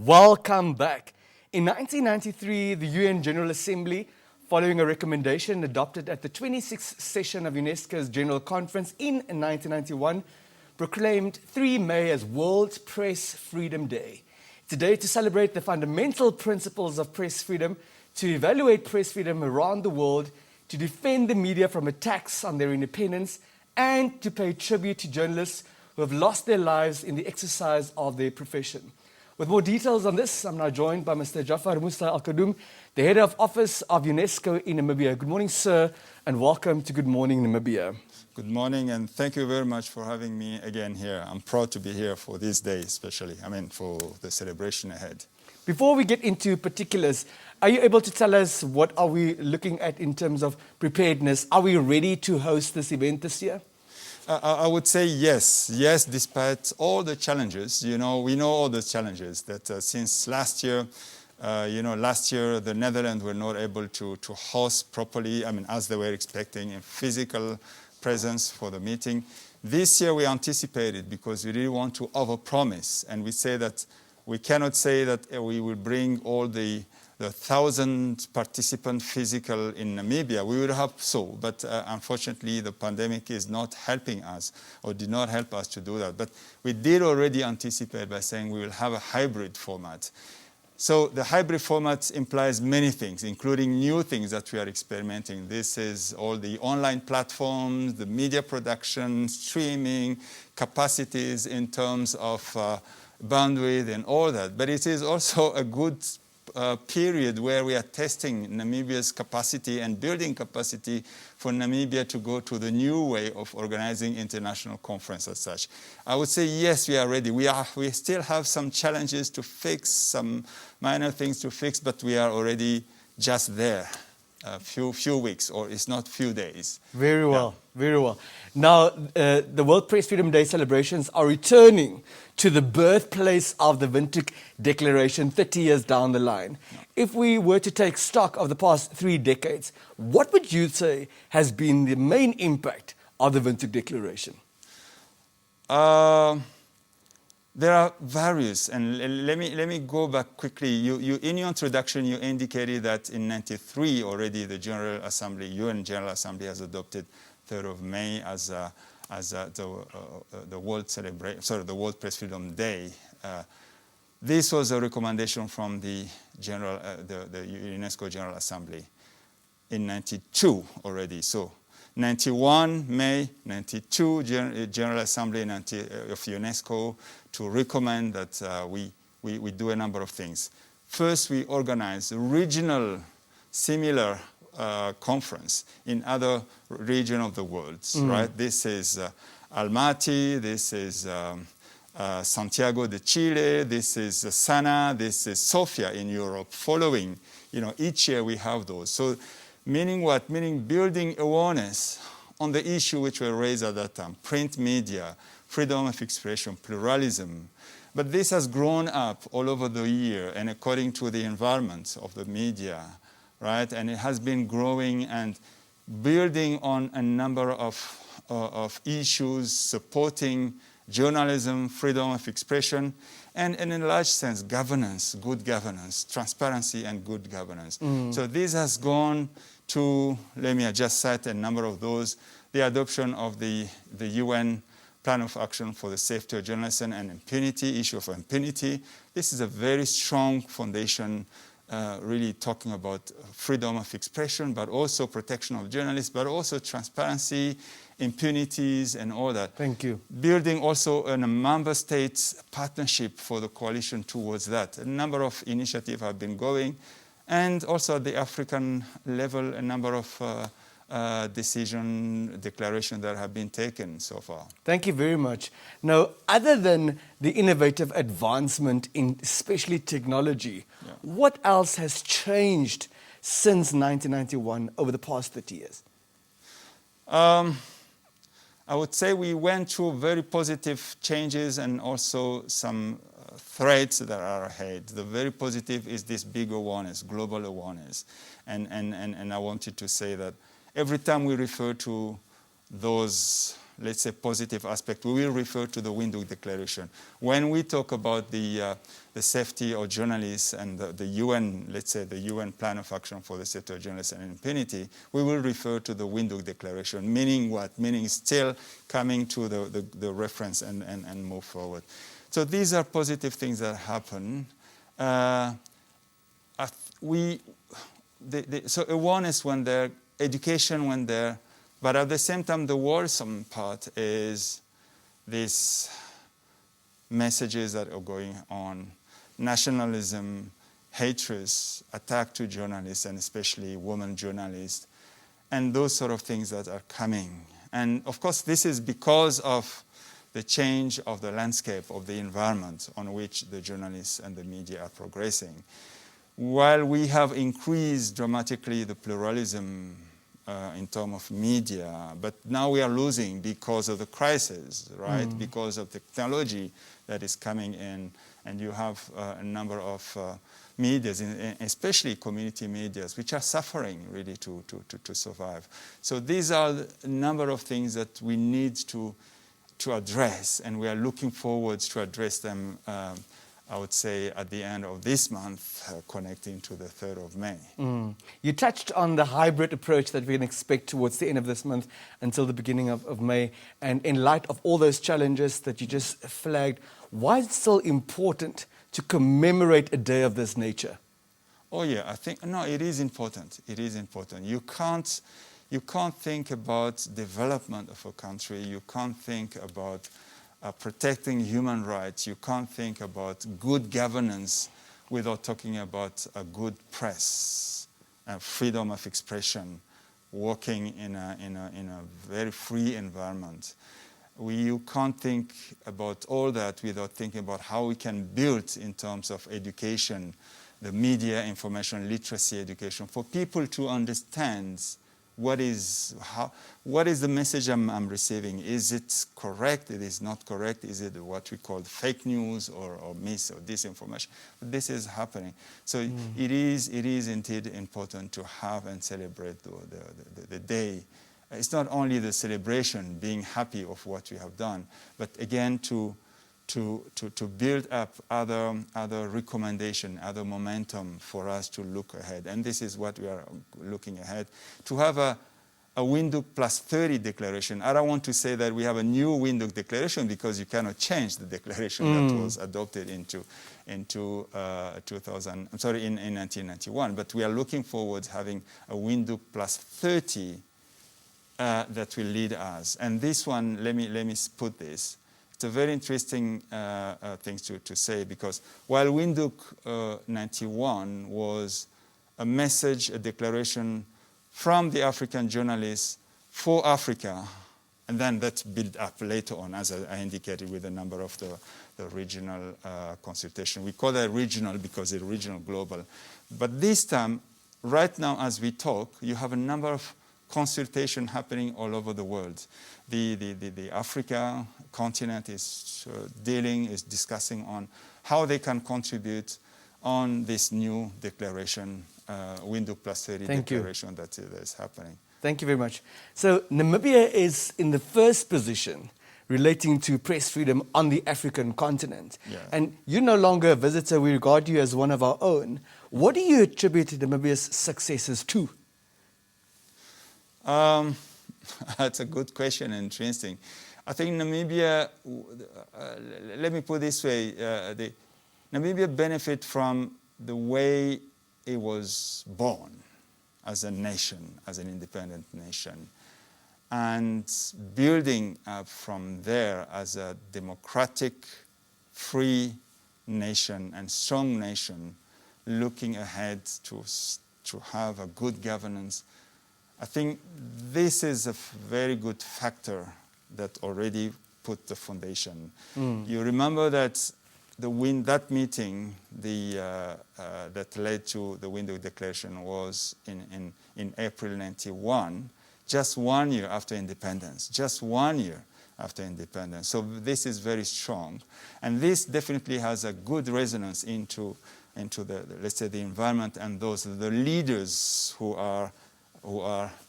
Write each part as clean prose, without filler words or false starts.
Welcome back. In 1993, the UN General Assembly, following a recommendation adopted at the 26th session of UNESCO's General Conference in 1991, proclaimed 3 May as World Press Freedom Day. It's a day to celebrate the fundamental principles of press freedom, to evaluate press freedom around the world, to defend the media from attacks on their independence, and to pay tribute to journalists who have lost their lives in the exercise of their profession. With more details on this, I'm now joined by Mr. Djaffar Moussa-Elkadhum, the head of office of UNESCO in Namibia. Good morning, sir, and welcome to Good Morning Namibia. Good morning, and thank you very much for having me again here. I'm proud to be here for this day, especially, for the celebration ahead. Before we get into particulars, are you able to tell us what are we looking at in terms of preparedness? Are we ready to host this event this year? I would say yes. Yes, despite all the challenges. We know all the challenges that since last year, last year the Netherlands were not able to host properly, as they were expecting, a physical presence for the meeting. This year we anticipated because we really want to overpromise, and we say that we cannot say that we will bring all the 1,000 participants physical in Namibia. We would hope so, but unfortunately the pandemic is not helping us, or did not help us to do that. But we did already anticipate by saying we will have a hybrid format. So the hybrid format implies many things, including new things that we are experimenting. This is all the online platforms, the media production, streaming, capacities in terms of bandwidth and all that. But it is also a good period where we are testing Namibia's capacity and building capacity for Namibia to go to the new way of organizing international conference as such. I would say yes, we are ready. We still have some challenges to fix, some minor things to fix, but we are already just there. A few weeks, or it's not few days. Very well, very well. Now, the World Press Freedom Day celebrations are returning to the birthplace of the Windhoek Declaration 30 years down the line. Yeah. If we were to take stock of the past 3 decades, what would you say has been the main impact of the Windhoek Declaration? There are various, and let me go back quickly. You in your introduction, you indicated that in '93 already the General Assembly, UN General Assembly, has adopted 3rd of May as the World Press Freedom Day. This was a recommendation from the UNESCO General Assembly in '92 already. So 91 May, 92 General Assembly of UNESCO to recommend that we do a number of things. First, we organize a regional similar conference in other regions of the world, right? This is Almaty, this is Santiago de Chile, this is Sana, this is Sofia in Europe. Following, each year we have those. So meaning what? Meaning building awareness on the issue which were raised at that time, print media, freedom of expression, pluralism. But this has grown up all over the year and according to the environment of the media, right? And it has been growing and building on a number of issues supporting journalism, freedom of expression, and in a large sense, governance, good governance, transparency and good governance. So this has gone to, let me just cite a number of those, the adoption of the UN Plan of Action for the Safety of Journalism and Impunity, issue of impunity. This is a very strong foundation, really talking about freedom of expression, but also protection of journalists, but also transparency, impunities, and all that. Thank you. Building also a member states partnership for the coalition towards that. A number of initiatives have been going, and also at the African level, a number of declarations that have been taken so far. Thank you very much. Now, other than the innovative advancement in especially technology, what else has changed since 1991 over the past 30 years? I would say we went through very positive changes and also some threats that are ahead. The very positive is this big awareness, global awareness. And I wanted to say that every time we refer to those let's say, positive aspect, we will refer to the Windhoek Declaration. When we talk about the safety of journalists and the UN, let's say, the UN Plan of Action for the Safety of Journalists and Impunity, we will refer to the Windhoek Declaration. Meaning what? Meaning still coming to the reference and move forward. So these are positive things that happen. So awareness went there, education went there, but at the same time, the worrisome part is these messages that are going on: nationalism, hatred, attack to journalists, and especially women journalists, and those sort of things that are coming. And of course, this is because of the change of the landscape of the environment on which the journalists and the media are progressing. While we have increased dramatically the pluralism in terms of media, but now we are losing because of the crisis, right? Because of technology that is coming in, and you have a number of medias, especially community medias, which are suffering really to survive. So these are a number of things that we need to address, and we are looking forward to address them, I would say, at the end of this month, connecting to the 3rd of May. You touched on the hybrid approach that we can expect towards the end of this month until the beginning of May. And in light of all those challenges that you just flagged, why is it still important to commemorate a day of this nature? Oh yeah, I think, no, it is important. It is important. You can't think about development of a country. You can't think about protecting human rights. You can't think about good governance without talking about a good press, freedom of expression, working in a very free environment. You can't think about all that without thinking about how we can build in terms of education, the media, information literacy education, for people to understand what is the message I'm receiving. Is it correct? It is not correct? Is it what we call fake news or mis or disinformation? This is happening. So it is indeed important to have and celebrate the day. It's not only the celebration, being happy of what we have done, but again to build up other recommendation, other momentum for us to look ahead. And this is what we are looking ahead. To have a Windhoek plus 30 declaration. I don't want to say that we have a new Windhoek declaration, because you cannot change the declaration that was adopted in 1991. But we are looking forward to having a Windhoek plus 30 that will lead us. And this one, let me put this. It's a very interesting thing to say, because while Windhoek 91 was a message, a declaration from the African journalists for Africa, and then that built up later on, as I indicated, with a number of the regional consultation. We call that regional because it's regional global. But this time, right now as we talk, you have a number of consultation happening all over the world. The Africa continent is discussing on how they can contribute on this new declaration, Windhoek plus 30 declaration that is happening. Thank you very much. So Namibia is in the first position relating to press freedom on the African continent. Yeah. And you're no longer a visitor. We regard you as one of our own. What do you attribute Namibia's successes to? That's a good question and interesting. I think Namibia, let me put it this way, Namibia benefit from the way it was born as a nation, as an independent nation, and building up from there as a democratic, free nation and strong nation, looking ahead to have a good governance. I think this is a very good factor that already put the foundation. You remember that that meeting that led to the Windhoek Declaration was in April 91, just 1 year after independence, just 1 year after independence. So this is very strong. And this definitely has a good resonance into the, let's say, the environment and the leaders who are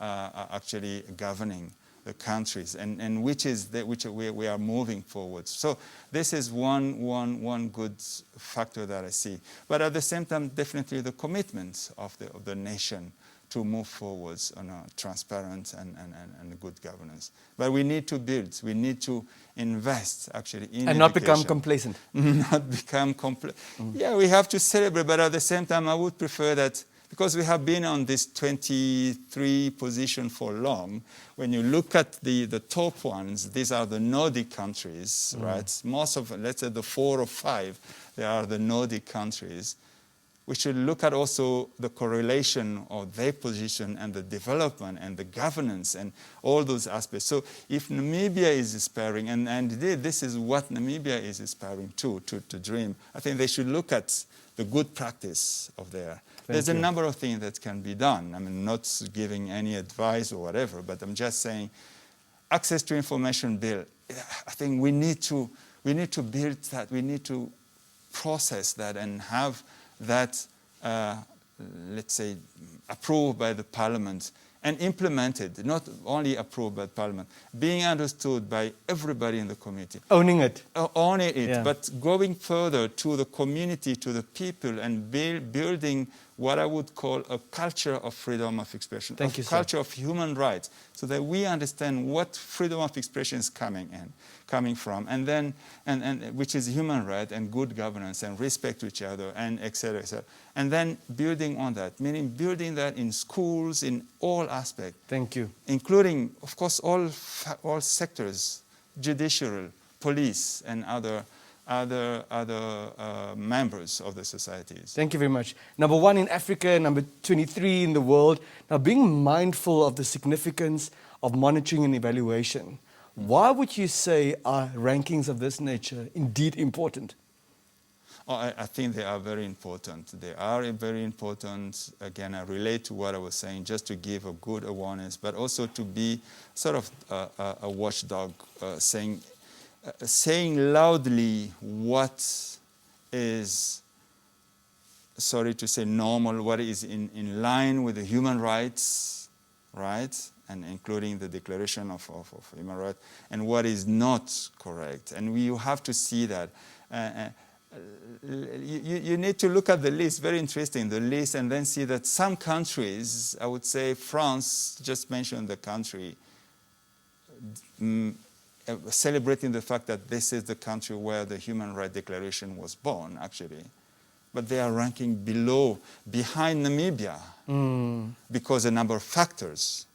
actually governing the countries, and which we are moving forward. So this is one good factor that I see. But at the same time, definitely the commitment of the nation to move forwards on a transparent and good governance. But we need to build, we need to invest actually in and not education. become complacent. Not become Yeah, we have to celebrate, but at the same time I would prefer that, because we have been on this 23 position for long. When you look at the top ones, these are the Nordic countries, right? Most of, let's say the 4 or 5, they are the Nordic countries. We should look at also the correlation of their position and the development and the governance and all those aspects. So if Namibia is aspiring, and indeed this is what Namibia is aspiring to dream, I think they should look at the good practice of there. There's a number of things that can be done. I mean, not giving any advice or whatever, but I'm just saying access to information bill. I think we need to build that. We need to process that and have that, let's say, approved by the parliament and implemented, not only approved by the parliament, being understood by everybody in the community. Owning it. Owning it, Yeah. but going further to the community, to the people, and building what I would call a culture of freedom of expression, Thank you, a sir. culture of human rights, so that we understand what freedom of expression is coming from, and then which is human right and good governance and respect to each other, and et cetera, and then building on that, meaning building that in schools in all aspects. Thank you. Including, of course, all sectors, judicial, police, and other members of the societies. Thank you very much. Number 1 in Africa, number 23 in the world. Now, being mindful of the significance of monitoring and evaluation, why would you say are rankings of this nature indeed important? Oh, I think they are very important. They are very important. Again, I relate to what I was saying, just to give a good awareness, but also to be sort of a watchdog, saying loudly what is, sorry to say, normal, what is in line with the human rights, right? And including the Declaration of Human Rights, and what is not correct. And you have to see that. You need to look at the list, very interesting, the list, and then see that some countries, I would say France, just mentioned the country, celebrating the fact that this is the country where the Human Rights Declaration was born, actually. But they are ranking behind Namibia, because a number of factors.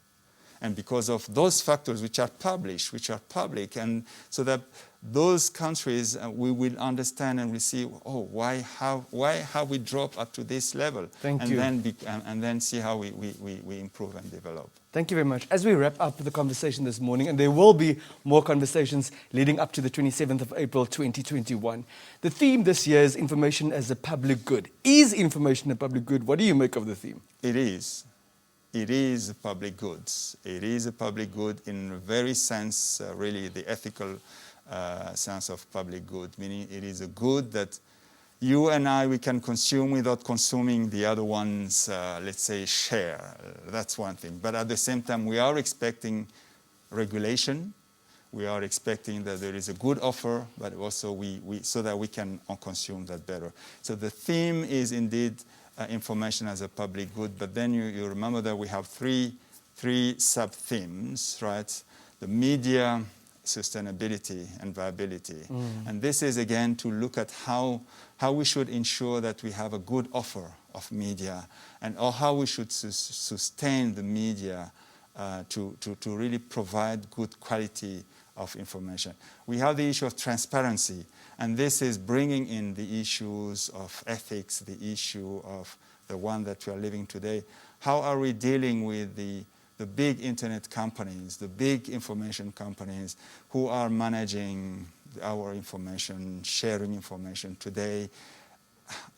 And because of those factors which are published, which are public, and so that those countries, we will understand and we see, why have we dropped up to this level? Thank you. And then see how we improve and develop. Thank you very much. As we wrap up the conversation this morning, and there will be more conversations leading up to the 27th of April 2021, the theme this year is information as a public good. Is information a public good? What do you make of the theme? It is. It is a public good. It is a public good in the very sense, really the ethical sense of public good, meaning it is a good that you and I, we can consume without consuming the other one's, let's say, share. That's one thing. But at the same time, we are expecting regulation. We are expecting that there is a good offer, but also so that we can consume that better. So the theme is indeed information as a public good, but then you remember that we have three sub-themes, right? The media, sustainability, and viability. And this is, again, to look at how we should ensure that we have a good offer of media, or how we should sustain the media to really provide good quality of information. We have the issue of transparency, and this is bringing in the issues of ethics, the issue of the one that we are living today. How are we dealing with the big internet companies, the big information companies who are managing our information, sharing information today?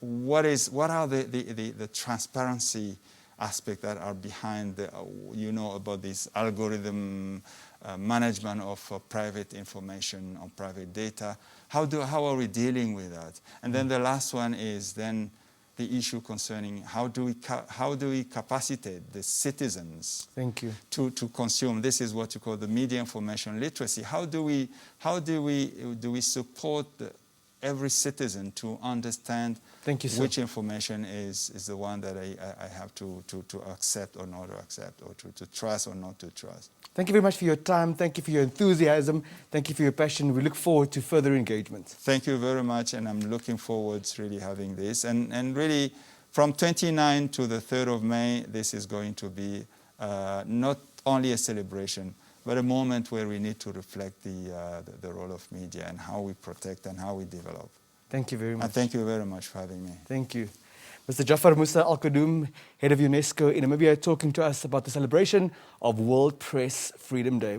What are the transparency aspects that are behind about this algorithm management of private information or private data? How are we dealing with that? And then the last one is then the issue concerning how do we capacitate the citizens Thank you. to consume. This is what you call the media information literacy. How do we support every citizen to understand Thank you, sir. which information is the one that I have to accept or not to accept, or to trust or not to trust. Thank you very much for your time. Thank you for your enthusiasm. Thank you for your passion. We look forward to further engagement. Thank you very much, and I'm looking forward to really having this. And really, from 29 to the 3rd of May, this is going to be not only a celebration, but a moment where we need to reflect the role of media and how we protect and how we develop. Thank you very much. And thank you very much for having me. Thank you. Mr. Djaffar Moussa-Elkadhum, head of UNESCO in Namibia, talking to us about the celebration of World Press Freedom Day.